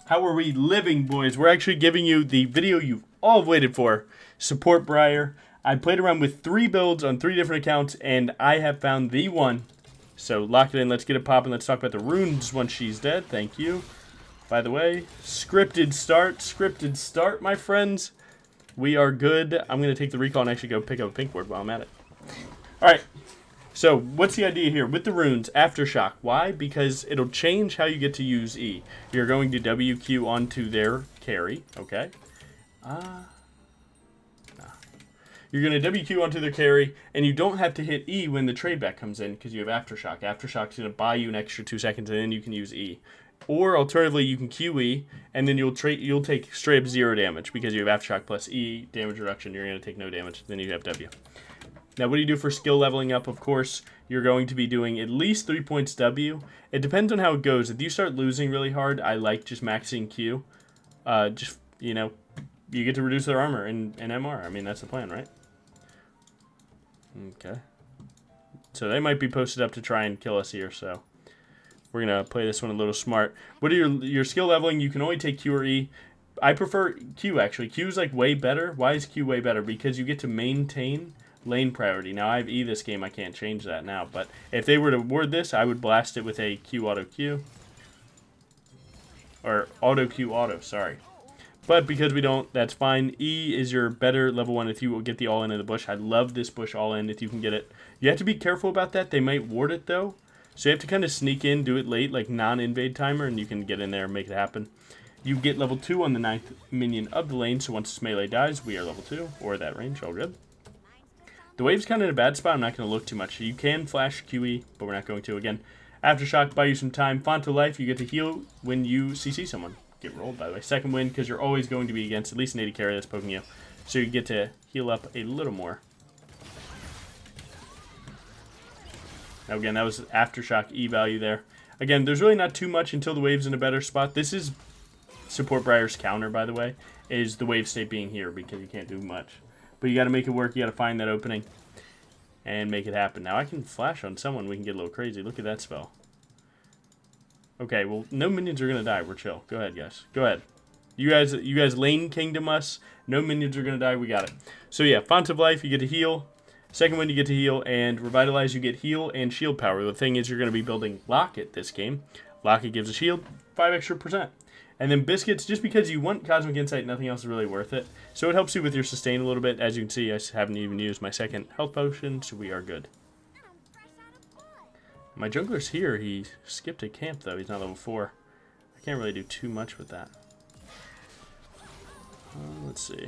How are we living, boys? We're actually giving you the video you've all waited for. Support Briar. I played around with 3 builds on 3 different accounts, and I have found the one. So lock it in. Let's get it popping. Let's talk about the runes once she's dead. Thank you. By the way, scripted start, my friends. We are good. I'm going to take the recall and actually go pick up a pink board while I'm at it. All right. So, what's the idea here? With the runes, Aftershock. Why? Because it'll change how you get to use E. You're going to WQ onto their carry, okay? You're going to WQ onto their carry, and you don't have to hit E when the trade back comes in because you have Aftershock. Aftershock's going to buy you an extra 2 seconds, and then you can use E. Or, alternatively, you can QE, and then you'll take straight up 0 damage because you have Aftershock plus E damage reduction. You're going to take no damage. Then you have W. Now, what do you do for skill leveling up? Of course, you're going to be doing at least 3 points W. It depends on how it goes. If you start losing really hard, I like just maxing Q. You know, you get to reduce their armor and MR. I mean, that's the plan, right? Okay. So they might be posted up to try and kill us here, so we're going to play this one a little smart. What are your skill leveling? You can only take Q or E. I prefer Q, actually. Q is, like, way better. Why is Q way better? Because you get to maintain lane priority. Now, I have E this game. I can't change that now. But if they were to word this, I would blast it with a Q auto Q. Or auto Q auto, sorry. But because we don't, that's fine. E is your better level 1 if you will get the all-in in the bush. I love this bush all-in if you can get it. You have to be careful about that. They might ward it, though. So you have to kind of sneak in, do it late, like non-invade timer, and you can get in there and make it happen. You get level 2 on the 9th minion of the lane, so once this melee dies, we are level 2, or that range, all good. The wave's kind of in a bad spot. I'm not going to look too much. You can flash QE, but we're not going to. Again, Aftershock, buy you some time. Font of Life, you get to heal when you CC someone. Get rolled, by the way. Second win, because you're always going to be against at least an 80 carry that's poking you. So you get to heal up a little more. Now, again, that was Aftershock E value there. Again, there's really not too much until the wave's in a better spot. This is Support Briar's counter, by the way, is the wave state being here, because you can't do much. But you got to make it work. You got to find that opening and make it happen. Now, I can flash on someone. We can get a little crazy. Look at that spell. Okay, well, no minions are going to die. We're chill. Go ahead, guys. Go ahead. You guys lane kingdom us. No minions are going to die. We got it. So, yeah, Font of Life, you get to heal. Second one, you get to heal. And Revitalize, you get heal and shield power. The thing is, you're going to be building Locket this game. Locket gives a shield, 5 extra%. And then Biscuits, just because you want Cosmic Insight, nothing else is really worth it. So it helps you with your sustain a little bit. As you can see, I haven't even used my second health potion, so we are good. My jungler's here. He skipped a camp, though. He's not level 4. I can't really do too much with that. Let's see.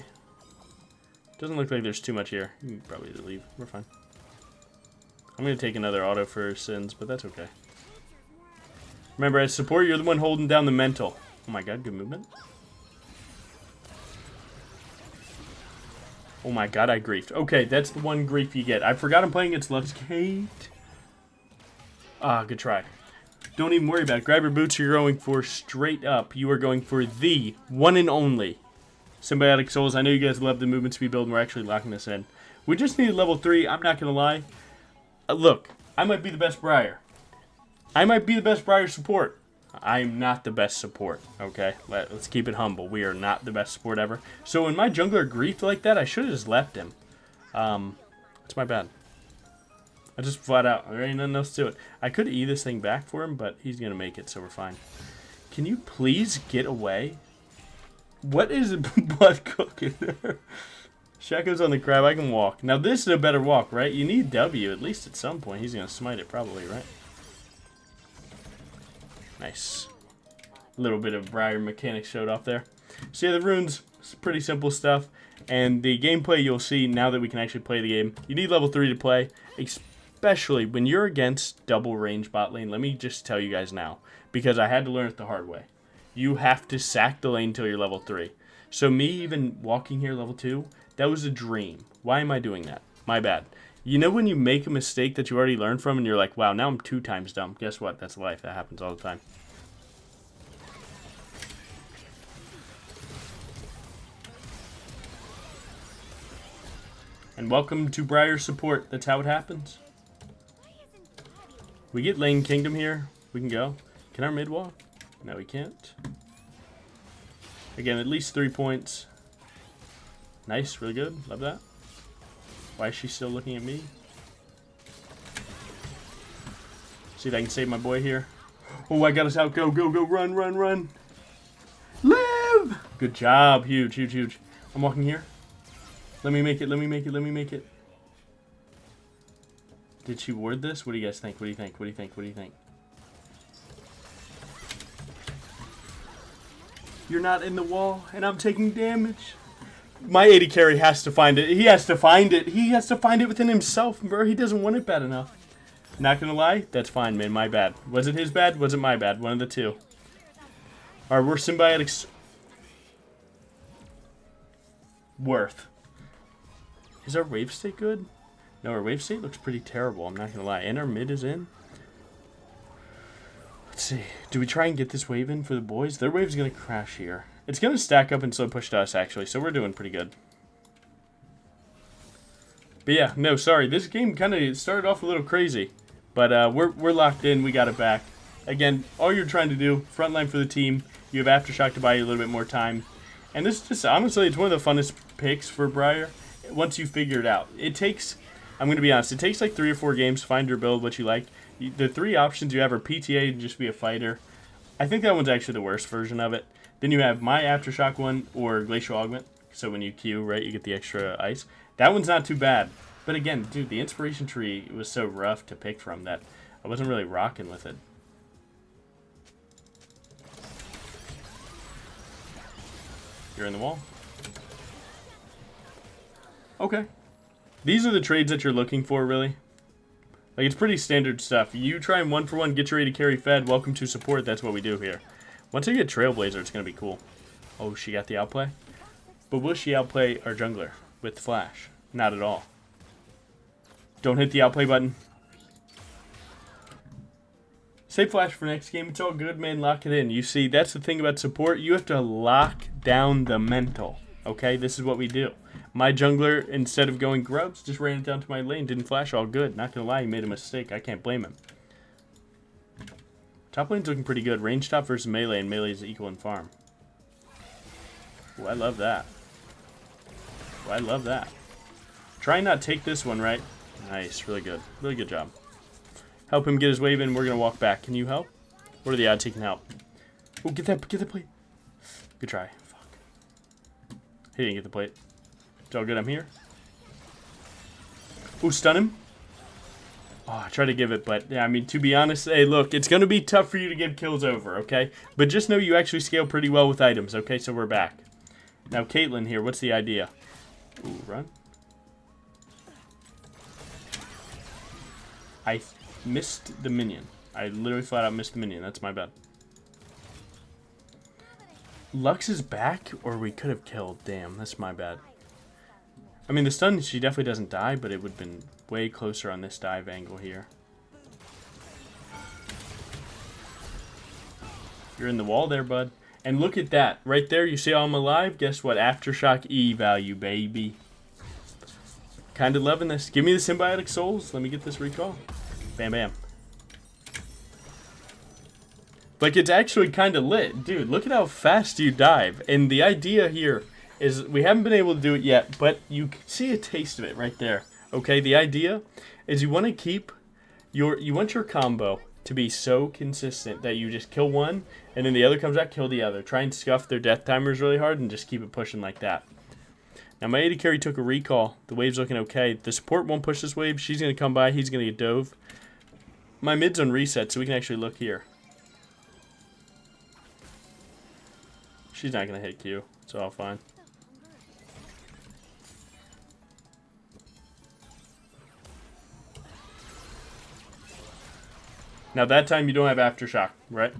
Doesn't look like there's too much here. You can probably leave. We're fine. I'm going to take another auto for Sins, but that's okay. Remember, as support, you're the one holding down the mental. Oh my god, good movement. Oh my god, I griefed. Okay, that's the one grief you get. I forgot I'm playing against Lux Kate. Ah, good try. Don't even worry about it. Grab your boots. You're going for straight up. You are going for the one and only Symbiotic Souls. I know you guys love the movement speed build, and we're actually locking this in. We just need level 3. I'm not going to lie. Look, I might be the best Briar. I might be the best Briar support. I'm not the best support, okay? Let's keep it humble. We are not the best support ever. So when my jungler griefed like that, I should have just left him. It's my bad. I just flat out, there ain't nothing else to it. I could E this thing back for him, but he's going to make it, so we're fine. Can you please get away? What is blood cooking there? Shaco's on the crab, I can walk. Now this is a better walk, right? You need W, at least at some point. He's going to smite it probably, right? Nice. A little bit of Briar mechanics showed off there. So yeah, the runes, it's pretty simple stuff. And the gameplay you'll see now that we can actually play the game. You need level 3 to play, especially when you're against double range bot lane. Let me just tell you guys now, because I had to learn it the hard way. You have to sack the lane until you're level 3. So me even walking here level 2, that was a dream. Why am I doing that? My bad. You know when you make a mistake that you already learned from and you're like, wow, now I'm 2 times dumb. Guess what? That's life. That happens all the time. And welcome to Briar support. That's how it happens. We get lane kingdom here. We can go. Can our mid walk? No, we can't. Again, at least 3 points. Nice, really good. Love that. Why is she still looking at me? See if I can save my boy here. Oh, I got us out. Go, go, go. Run, run, run. Live! Good job. Huge, huge, huge. I'm walking here. Let me make it. Let me make it. Let me make it. Did she ward this? What do you guys think? What do you think? What do you think? What do you think? You're not in the wall, and I'm taking damage. My AD carry has to find it. He has to find it. He has to find it within himself, bro. He doesn't want it bad enough. Not gonna lie, that's fine, man. My bad. Was it his bad? Was it my bad? One of the two. Alright, we're symbiotics. Worth. Is our wave state good? No, our wave state looks pretty terrible. I'm not gonna lie. And our mid is in. Let's see. Do we try and get this wave in for the boys? Their wave's gonna crash here. It's gonna stack up and slow push to us, actually. So we're doing pretty good. But yeah, no, sorry. This game kind of started off a little crazy. But we're locked in. We got it back. Again, all you're trying to do, frontline for the team. You have Aftershock to buy you a little bit more time. And this is just, honestly, it's one of the funnest picks for Briar. Once you figure it out. It takes, I'm going to be honest, it takes like 3 or 4 games to find your build, what you like. The 3 options you have are PTA and just be a fighter. I think that one's actually the worst version of it. Then you have my Aftershock one or Glacial Augment. So when you Q, right, you get the extra ice. That one's not too bad. But again, dude, the inspiration tree was so rough to pick from that I wasn't really rocking with it. You're in the wall. Okay. These are the trades that you're looking for, really. Like, it's pretty standard stuff. You try and 1-for-1, get your AD carry fed. Welcome to support. That's what we do here. Once I get Trailblazer, it's going to be cool. Oh, she got the outplay? But will she outplay our jungler with Flash? Not at all. Don't hit the outplay button. Save Flash for next game. It's all good, man. Lock it in. You see, that's the thing about support. You have to lock down the mental. Okay? This is what we do. My jungler, instead of going grubs, just ran it down to my lane. Didn't flash all good. Not gonna lie, he made a mistake. I can't blame him. Top lane's looking pretty good. Range top versus melee, and melee is equal in farm. Oh, I love that. Oh, I love that. Try and not take this one, right? Nice. Really good. Really good job. Help him get his wave in. We're going to walk back. Can you help? What are the odds he can help? Oh, get that plate. Good try. Fuck. He didn't get the plate. It's all good. I'm here. Oh, stun him. Oh, I tried to give it, but yeah, I mean, to be honest, hey, look, it's going to be tough for you to give kills over, okay? But just know you actually scale pretty well with items, okay? So we're back. Now, Caitlyn here, what's the idea? Ooh, run. I missed the minion. I literally flat out missed the minion. That's my bad. Lux is back, or we could have killed. Damn, that's my bad. I mean, the stun, she definitely doesn't die, but it would have been way closer on this dive angle here. You're in the wall there, bud. And look at that. Right there, you see how I'm alive? Guess what? Aftershock E value, baby. Kind of loving this. Give me the symbiotic souls. Let me get this recall. Bam, bam. Like, it's actually kind of lit. Dude, look at how fast you dive. And the idea here is we haven't been able to do it yet, but you see a taste of it right there. Okay, the idea is you want to keep you want your combo to be so consistent that you just kill one, and then the other comes out, kill the other. Try and scuff their death timers really hard and just keep it pushing like that. Now, my AD carry took a recall. The wave's looking okay. The support won't push this wave. She's going to come by. He's going to get dove. My mid's on reset, so we can actually look here. She's not going to hit Q. It's all fine. Now, that time you don't have Aftershock, right?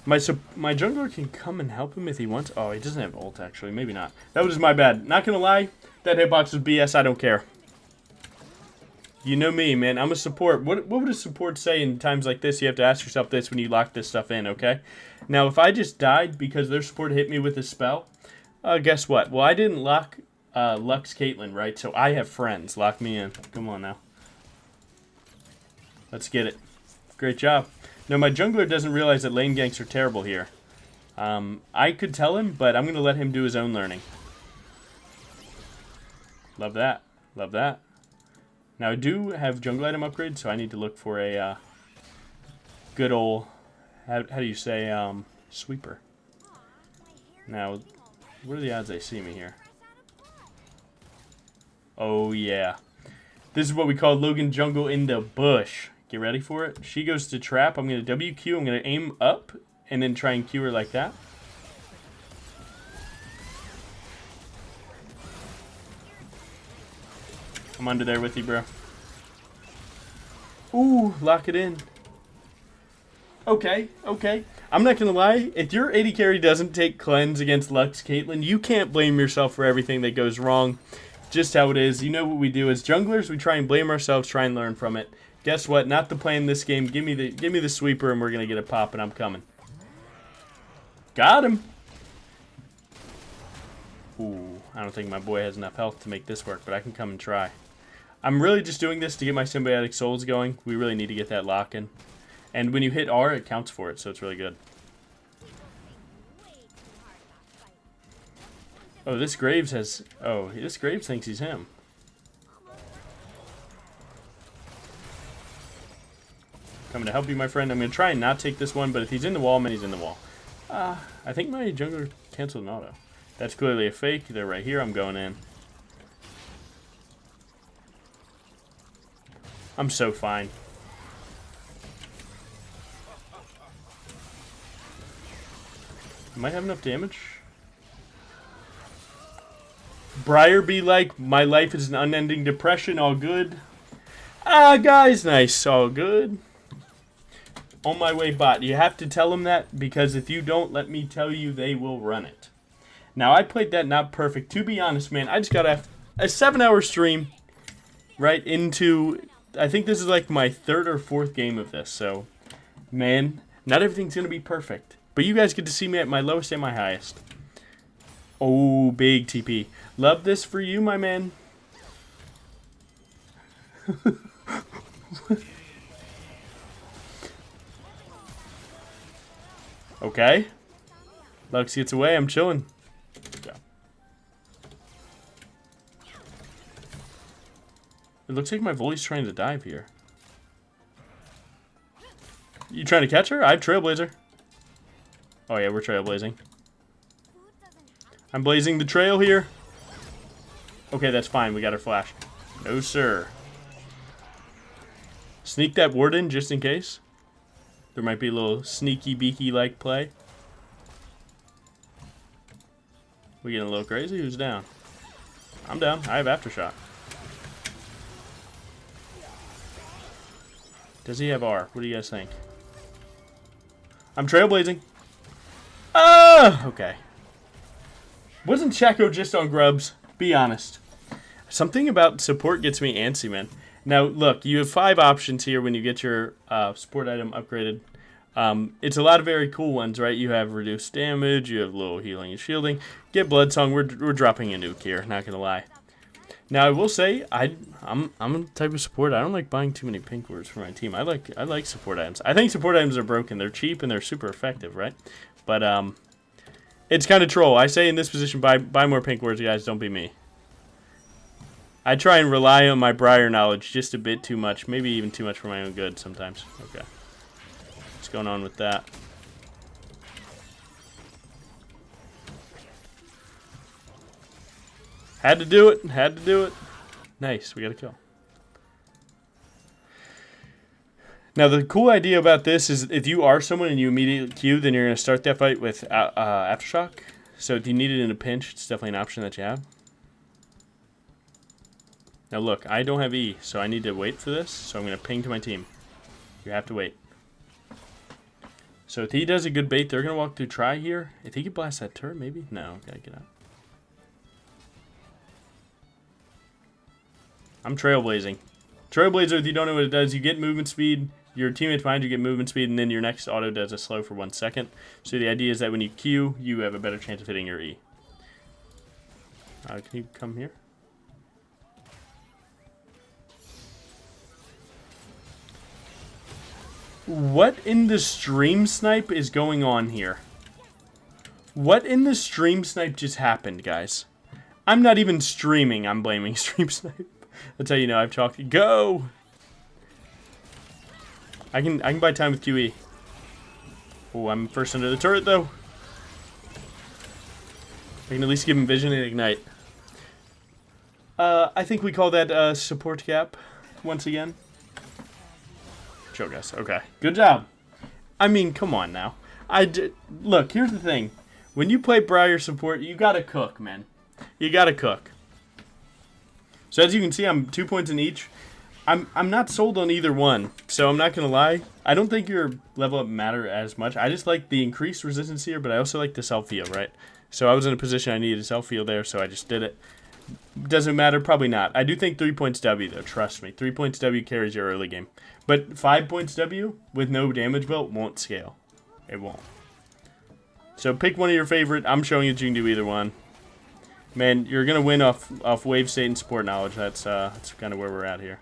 My jungler can come and help him if he wants. Oh, he doesn't have ult, actually. Maybe not. That was my bad. Not going to lie. That hitbox was BS. I don't care. You know me, man. I'm a support. What would a support say in times like this? You have to ask yourself this when you lock this stuff in, okay? Now, if I just died because their support hit me with a spell, guess what? Well, I didn't lock Lux Caitlyn, right? So I have friends. Lock me in. Come on now. Let's get it. Great job. Now, my jungler doesn't realize that lane ganks are terrible here. I could tell him, but I'm going to let him do his own learning. Love that. Love that. Now, I do have jungle item upgrade, so I need to look for a good old, how do you say, sweeper. Now, what are the odds they see me here? Oh, yeah. This is what we call Logan Jungle in the bush. Get ready for it. She goes to trap. I'm going to WQ. I'm going to aim up and then try and Q her like that. I'm under there with you, bro. Ooh, lock it in. Okay, okay. I'm not going to lie. If your AD carry doesn't take cleanse against Lux Caitlyn, you can't blame yourself for everything that goes wrong. Just how it is. You know what we do as junglers. We try and blame ourselves, try and learn from it. Guess what? Not the play in this game. Give me the sweeper and we're going to get a pop and I'm coming. Got him. Ooh, I don't think my boy has enough health to make this work, but I can come and try. I'm really just doing this to get my symbiotic souls going. We really need to get that lock in. And when you hit R, it counts for it, so it's really good. Oh, this Graves has... Oh, this Graves thinks he's him. Coming to help you, my friend. I'm going to try and not take this one, but if he's in the wall, man, he's in the wall. I think my jungler canceled an auto. That's clearly a fake. They're right here. I'm going in. I'm so fine. Might have enough damage. Briar be like, my life is an unending depression. All good. Ah, guys, nice. All good. On my way, bot. You have to tell them that, because if you don't, let me tell you, they will run it. Now, I played that not perfect. To be honest, man, I just got a 7-hour stream right into... I think this is like my 3rd or 4th game of this, so... Man, not everything's going to be perfect. But you guys get to see me at my lowest and my highest. Oh, big TP. Love this for you, my man. Okay. Lux gets away. I'm chilling. Yeah. It looks like my volley's trying to dive here. You trying to catch her? I have Trailblazer. Oh yeah, we're trailblazing. I'm blazing the trail here. Okay, that's fine. We got our flash. No, sir. Sneak that ward in just in case. There might be a little sneaky beaky like play. We getting a little crazy? Who's down? I'm down. I have Aftershock. Does he have R? What do you guys think? I'm trailblazing. Ah! Okay. Wasn't Checo just on grubs? Be honest. Something about support gets me antsy, man. Now, look, you have 5 options here when you get your support item upgraded. It's a lot of very cool ones, right? You have reduced damage, you have little healing and shielding. Get Bloodsong, we're dropping a nuke here, not gonna lie. Now, I will say, I'm a type of support. I don't like buying too many pink words for my team. I like support items. I think support items are broken. They're cheap and they're super effective, right? But it's kind of troll. I say in this position, buy more pink words, guys. Don't be me. I try and rely on my Briar knowledge just a bit too much. Maybe even too much for my own good sometimes. Okay. What's going on with that? Had to do it. Had to do it. Nice. We got a kill. Now, the cool idea about this is if you are someone and you immediately queue, then you're going to start that fight with Aftershock. So if you need it in a pinch, it's definitely an option that you have. Now look, I don't have E, so I need to wait for this. So I'm going to ping to my team. You have to wait. So if he does a good bait, they're going to walk through try here. If he could blast that turret, maybe? No, gotta get out. I'm trailblazing. Trailblazer, if you don't know what it does, you get movement speed. Your teammates behind you get movement speed, and then your next auto does a slow for 1 second. So the idea is that when you Q, you have a better chance of hitting your E. Can you come here? What in the stream snipe is going on here? What in the stream snipe just happened, guys? I'm not even streaming. I'm blaming stream snipe. That's how you know I've talked. Go! I can buy time with QE. Oh, I'm first under the turret, though. I can at least give him vision and ignite. I think we call that support gap once again. Show guys. Okay. Good job. I mean, come on now. Look, here's the thing. When you play Briar support, you gotta cook, man. You gotta cook. So as you can see, I'm 2 points in each. I'm not sold on either one, so I'm not gonna lie. I don't think your level up matter as much. I just like the increased resistance here, but I also like the self heal, right? So I was in a position I needed a self heal there, so I just did it. Doesn't matter, probably not. I do think 3 points W though. Trust me, 3 points W carries your early game, but 5 points W with no damage belt won't scale. It won't. So pick one of your favorite. I'm showing you that you can do either one. Man, you're gonna win off wave state and support knowledge. That's kind of where we're at here.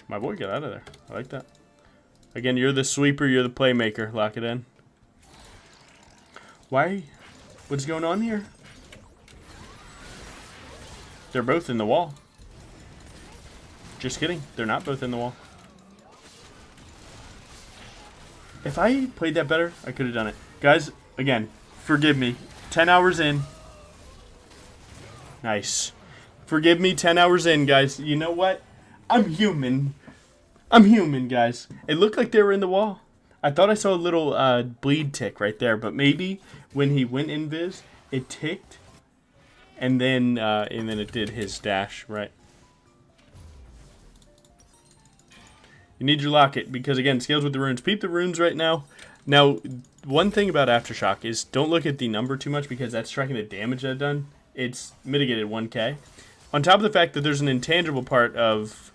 My boy, get out of there. I like that. Again, you're the sweeper, you're the playmaker. Lock it in. Why? What's going on here? They're both in the wall. Just kidding. They're not both in the wall. If I played that better, I could have done it. Guys, again, forgive me. 10 hours in. Nice. Forgive me, 10 hours in, guys. You know what? I'm human. I'm human, guys. It looked like they were in the wall. I thought I saw a little bleed tick right there, but maybe when he went invis, it ticked, and then it did his dash, right? You need your locket because again, scales with the runes. Peep the runes right now. Now, one thing about Aftershock is don't look at the number too much because that's tracking the damage that I've done. It's mitigated 1k. On top of the fact that there's an intangible part of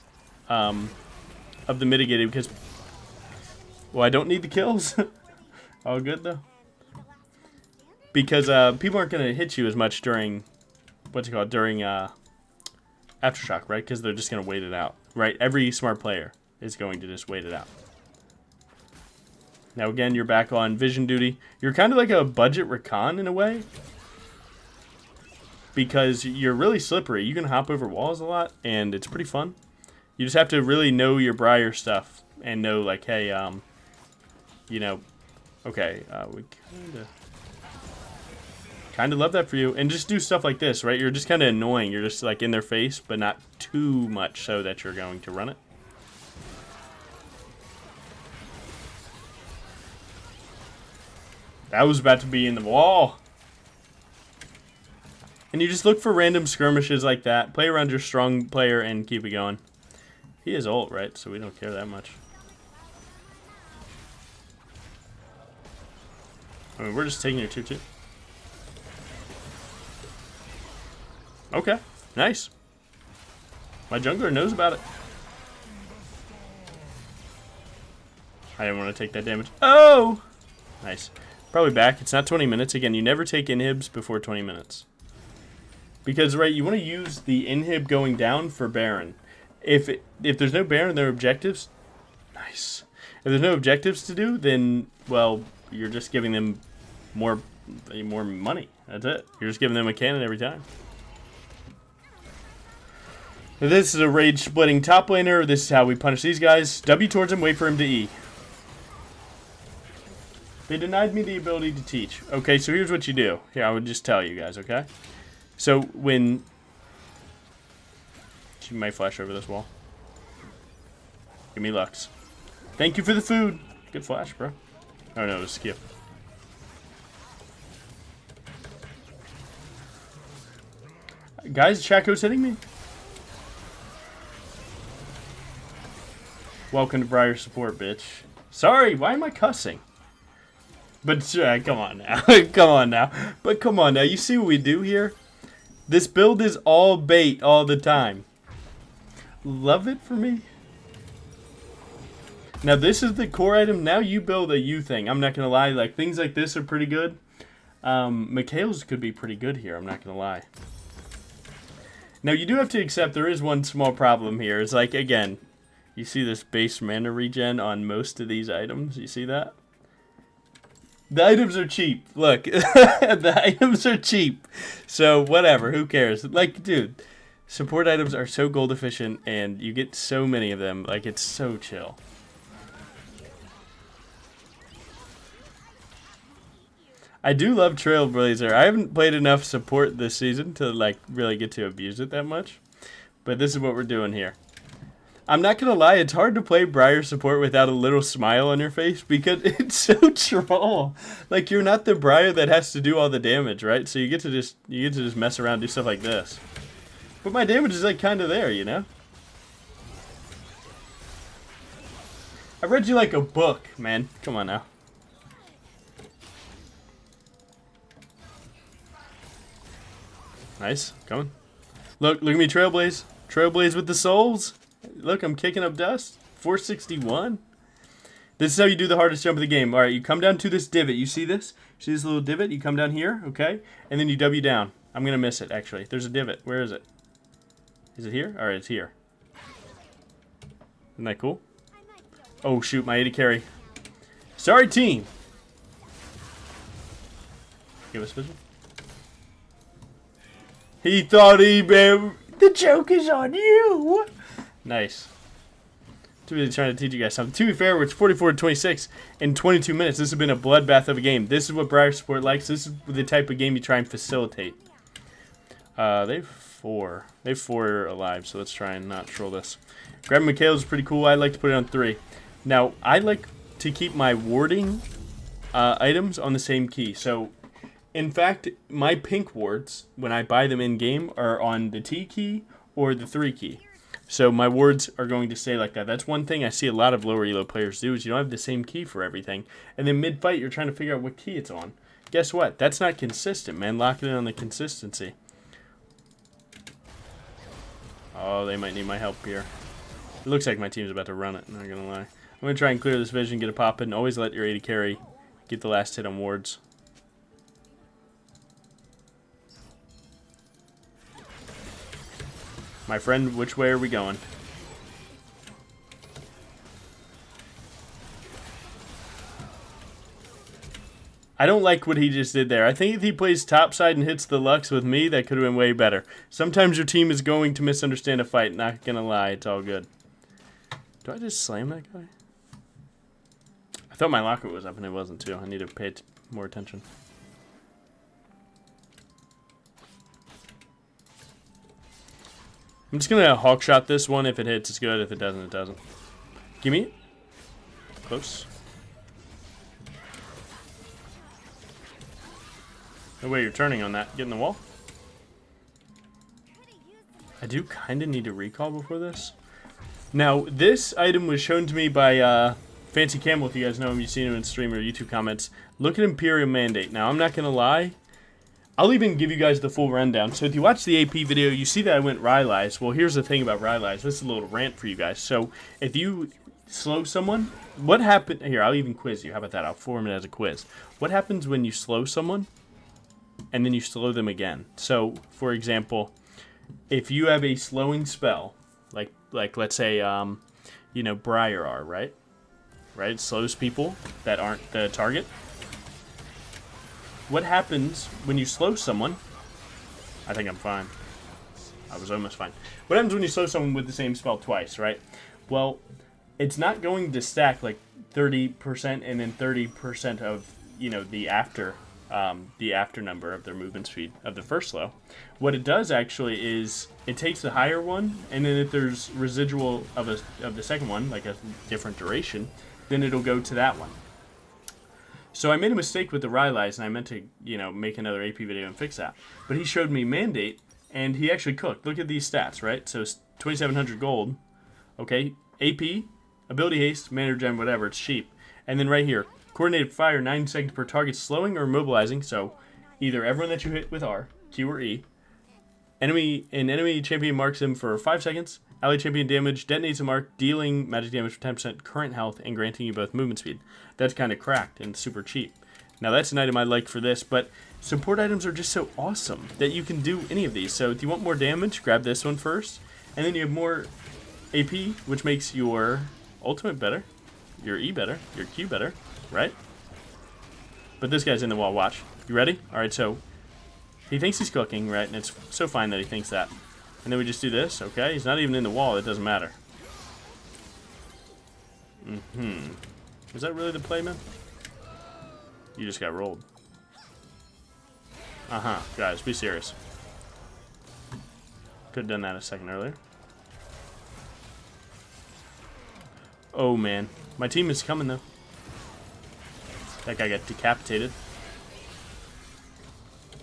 the mitigated because, well, I don't need the kills. All good though. Because people aren't gonna hit you as much during during Aftershock, right? Because they're just gonna wait it out, right? Every smart player is going to just wait it out. Now again, you're back on vision duty. You're kind of like a budget recon in a way. Because you're really slippery. You can hop over walls a lot, and it's pretty fun. You just have to really know your Briar stuff and know, like, hey, you know, okay, we kind of love that for you. And just do stuff like this, right? You're just kind of annoying. You're just, like, in their face, but not too much so that you're going to run it. That was about to be in the wall. And you just look for random skirmishes like that. Play around your strong player and keep it going. He is ult, right? So we don't care that much. I mean, we're just taking your 2-2. Okay. Nice. My jungler knows about it. I didn't want to take that damage. Oh! Nice. Probably back. It's not 20 minutes. Again, you never take inhibs before 20 minutes. Because, right, you want to use the inhib going down for Baron. If there's no Baron, there are objectives. Nice. If there's no objectives to do, then, well, you're just giving them more money. That's it. You're just giving them a cannon every time. This is a rage-splitting top laner. This is how we punish these guys. W towards him, wait for him to E. They denied me the ability to teach. Okay, so here's what you do. Here, I would just tell you guys, okay? So when... She might flash over this wall. Give me Lux. Thank you for the food. Good flash, bro. Oh no, it was skip. Guys, Chaco's hitting me. Welcome to Briar support, bitch. Sorry, why am I cussing? But come on now. Come on now. But come on now. You see what we do here? This build is all bait all the time. Love it for me. Now this is the core item. Now you build a U thing. I'm not going to lie. Like things like this are pretty good. Mikhail's could be pretty good here. I'm not going to lie. Now you do have to accept there is one small problem here. It's like, again, you see this base mana regen on most of these items. You see that? The items are cheap. Look, the items are cheap. So whatever, who cares? Like, dude, support items are so gold efficient, and you get so many of them. Like, it's so chill. I do love Trailblazer. I haven't played enough support this season to like really get to abuse it that much, but this is what we're doing here. I'm not gonna lie, it's hard to play Briar support without a little smile on your face because it's so troll. Like, you're not the Briar that has to do all the damage, right? So you get to just mess around, do stuff like this. But my damage is like kind of there, you know. I read you like a book, man. Come on now. Nice, coming. Look at me, Trailblaze. Trailblaze with the souls. Look, I'm kicking up dust. 461. This is how you do the hardest jump of the game. All right, you come down to this divot. You see this? See this little divot? You come down here, okay? And then you W down. I'm going to miss it, actually. There's a divot. Where is it? Is it here? All right, it's here. Isn't that cool? Oh, shoot, my AD carry. Sorry, team. Give us vision. He thought the joke is on you. Nice. Too really trying to teach you guys something. To be fair, it's 44-26 in 22 minutes. This has been a bloodbath of a game. This is what Briar Support likes. This is the type of game you try and facilitate. They have 4. They have 4 alive, so let's try and not troll this. Grabbing Mikhail is pretty cool. I like to put it on 3. Now, I like to keep my warding items on the same key. So, in fact, my pink wards, when I buy them in-game, are on the T key or the 3 key. So my wards are going to stay like that. That's one thing I see a lot of lower elo players do is you don't have the same key for everything. And then mid-fight, you're trying to figure out what key it's on. Guess what? That's not consistent, man. Lock it in on the consistency. Oh, they might need my help here. It looks like my team's about to run it, not going to lie. I'm going to try and clear this vision, get a pop in. Always let your AD carry get the last hit on wards. My friend, which way are we going? I don't like what he just did there. I think if he plays topside and hits the Lux with me, that could have been way better. Sometimes your team is going to misunderstand a fight. Not gonna lie, it's all good. Do I just slam that guy? I thought my locker was up and it wasn't too. I need to pay more attention. I'm just gonna hawk shot this one. If it hits, it's good. If it doesn't, it doesn't. Give me it. Close. No way you're turning on that. Get in the wall. I do kind of need to recall before this. Now, this item was shown to me by Fancy Camel, if you guys know him. You've seen him in stream or YouTube comments. Look at Imperial Mandate. Now, I'm not gonna lie. I'll even give you guys the full rundown. So if you watch the AP video, you see that I went Rylai's. Well, here's the thing about Rylai's. This is a little rant for you guys. So if you slow someone, what happened? Here, I'll even quiz you. How about that? I'll form it as a quiz. What happens when you slow someone and then you slow them again? So, for example, if you have a slowing spell, like let's say, you know, Briar are, right? Right? It slows people that aren't the target. What happens when you slow someone? I think I'm fine. I was almost fine. What happens when you slow someone with the same spell twice, right? Well, it's not going to stack like 30% and then 30% of, you know, the after number of their movement speed of the first slow. What it does actually is it takes the higher one, and then if there's residual of the second one, like a different duration, then it'll go to that one. So I made a mistake with the Rylai's, and I meant to, you know, make another AP video and fix that. But he showed me Mandate, and he actually cooked. Look at these stats, right? So it's 2,700 gold. Okay, AP, ability haste, mana regen, whatever. It's cheap. And then right here, coordinated fire, 9 seconds per target, slowing or immobilizing. So either everyone that you hit with R, Q or E, enemy champion marks him for 5 seconds. Ally champion damage detonates a mark, dealing magic damage for 10% current health and granting you both movement speed. That's kind of cracked and super cheap. Now that's an item I like for this, but support items are just so awesome that you can do any of these. So if you want more damage, grab this one first, and then you have more AP, which makes your ultimate better, your E better, your Q better, right? But this guy's in the wall. Watch. You ready? All right, so he thinks he's cooking, right? And it's so fine that he thinks that. And then we just do this, okay? He's not even in the wall. It doesn't matter. Is that really the play, man? You just got rolled. Guys, be serious. Could have done that a second earlier. Oh, man. My team is coming, though. That guy got decapitated.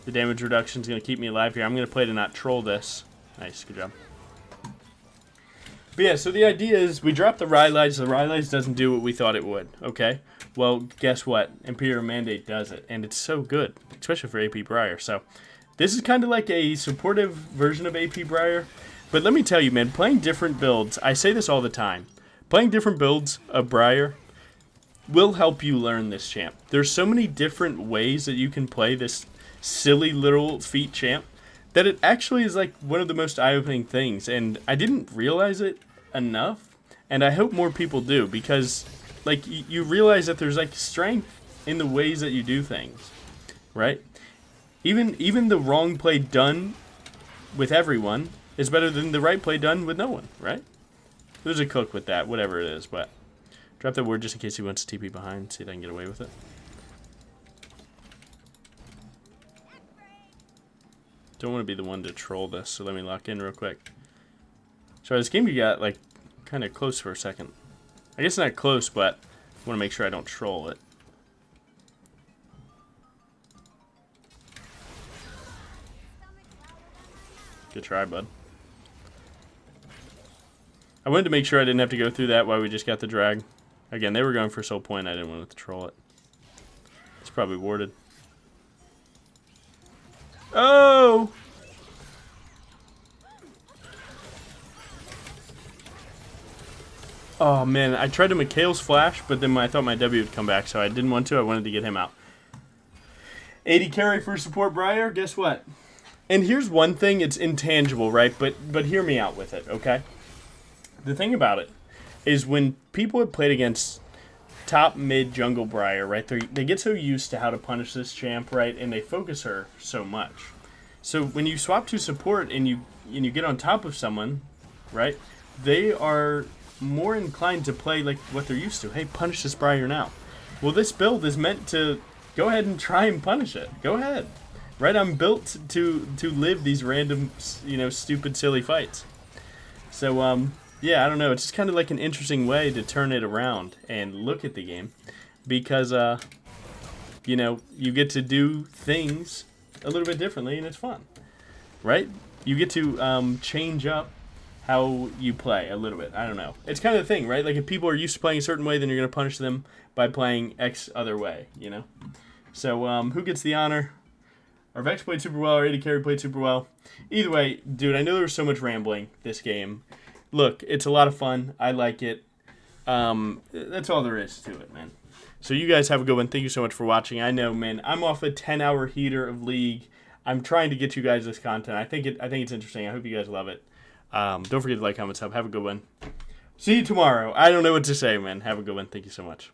The damage reduction is going to keep me alive here. I'm going to play to not troll this. Nice, good job. But yeah, so the idea is we drop the Rylai's. The Rylai's doesn't do what we thought it would, okay? Well, guess what? Imperial Mandate does it, and it's so good, especially for AP Briar. So this is kind of like a supportive version of AP Briar. But let me tell you, man, playing different builds, I say this all the time, playing different builds of Briar will help you learn this champ. There's so many different ways that you can play this silly little feat champ that it actually is like one of the most eye-opening things. And I didn't realize it enough, and I hope more people do, because like you realize that there's like strength in the ways that you do things, right? Even the wrong play done with everyone is better than the right play done with no one, right? There's a cook with that, whatever it is, but drop that word just in case he wants to TP behind, see if I can get away with it. Don't want to be the one to troll this, so let me lock in real quick. So this game you got like kind of close for a second. I guess not close, but I want to make sure I don't troll it. Good try, bud. I wanted to make sure I didn't have to go through that while we just got the drag. Again, they were going for soul point. I didn't want to troll it. It's probably warded. Oh! Oh, man. I tried to Mikhail's flash, but then I thought my W would come back, so I didn't want to. I wanted to get him out. 80 carry for support Briar. Guess what? And here's one thing. It's intangible, right? But hear me out with it, okay? The thing about it is when people have played against top mid jungle Briar, right? They get so used to how to punish this champ, right? And they focus her so much. So when you swap to support and you get on top of someone, right? They are more inclined to play like what they're used to. Hey, punish this Briar now. Well, this build is meant to go ahead and try and punish it. Go ahead, right? I'm built to live these random, stupid, silly fights. So yeah, I don't know. It's just kind of like an interesting way to turn it around and look at the game, because you get to do things a little bit differently, and it's fun, right? You get to change up how you play a little bit. I don't know. It's kind of the thing, right? Like if people are used to playing a certain way, then you're going to punish them by playing X other way, So who gets the honor? Our Vex played super well, our AD carry played super well. Either way, dude, I know there was so much rambling this game. Look, it's a lot of fun. I like it. That's all there is to it, man. So you guys have a good one. Thank you so much for watching. I know, man, I'm off a 10-hour heater of League. I'm trying to get you guys this content. I think it's interesting. I hope you guys love it. Don't forget to like, comment, sub. Have a good one. See you tomorrow. I don't know what to say, man. Have a good one. Thank you so much.